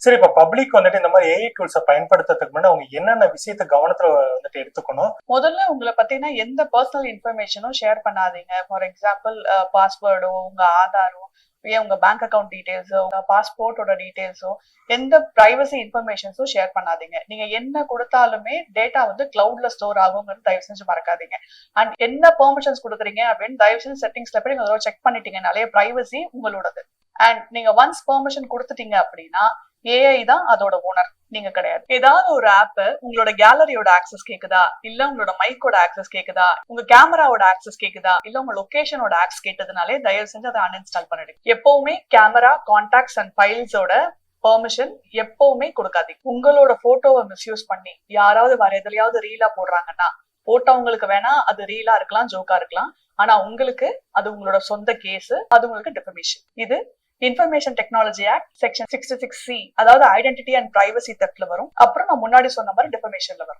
சரி, இப்ப பப்ளிக் வந்துட்டு இந்த மாதிரி ஏஐ டூல்ஸை பயன்படுத்துறதுக்கு முன்னாடி அவங்க என்னென்ன விஷயத்த கவனத்துல வந்துட்டு எடுத்துக்கணும்? முதல்ல உங்களை பத்தினா எந்த பர்சனல் இன்ஃபர்மேஷனும் ஷேர் பண்ணாதீங்க. ஃபார் எக்ஸாம்பிள் பாஸ்வேர்டோ, உங்க ஆதாரோ, ஏன் உங்க பேங்க் அக்கவுண்ட் டீடைல்ஸோ, உங்க பாஸ்போர்ட்டோட டீடைல்ஸோ, எந்த பிரைவசி இன்ஃபர்மேஷன்ஸும் ஷேர் பண்ணாதீங்க. நீங்க என்ன கொடுத்தாலுமே டேட்டா வந்து கிளவுட்ல ஸ்டோர் ஆகுங்கிறது தயவு செஞ்சு மறக்காதீங்க. அண்ட் என்ன பெர்மிஷன்ஸ் கொடுக்குறீங்க அப்படின்னு தயவு செஞ்சு செட்டிங்ஸ்ல போய் நீங்க செக் பண்ணிட்டீங்கனாலே பிரைவசி உங்களோடது. அண்ட் நீங்க ஒன்ஸ் பெர்மிஷன் கொடுத்துட்டீங்க அப்படின்னா ஏஐ தான் அதோட ஓனர், நீங்க கிடையாது. ஏதாவது ஒரு ஆப் உங்களோட கேலரியோட ஆக்சஸ் கேக்குதா, இல்ல உங்களோட மைக்கோட ஆக்சஸ் கேக்குதா, உங்க கேமராவோட ஆக்சஸ் கேக்குதா, இல்ல உங்க லொகேஷனோட ஆக்சஸ் கேட்டதுனாலே தயவு செஞ்சு அதை அன்இன்ஸ்டால் பண்ணிடுங்க. எப்பவுமே கேமரா, கான்டாக்ட்ஸ் அண்ட் ஃபைல்ஸோட பெர்மிஷன் எப்பவுமே கொடுக்காதீங்க. உங்களோட போட்டோவை மிஸ்யூஸ் பண்ணி யாராவது வேற எதுலயாவது ரீலா போடுறாங்கன்னா, போட்டவங்களுக்கு வேணா அது ரீலா இருக்கலாம், ஜோக்கா இருக்கலாம். ஆனா உங்களுக்கு அது உங்களோட சொந்த கேஸ், அது உங்களுக்கு டிஃபமேஷன். இது information technology act section 66C, அதாவது ஐடென்டிட்டி அண்ட் பிரைவசி தெஃப்ட்ல வரும். அப்புறம் நான் முன்னாடி சொன்ன மாதிரி டிஃபமேஷன்ல வரும்.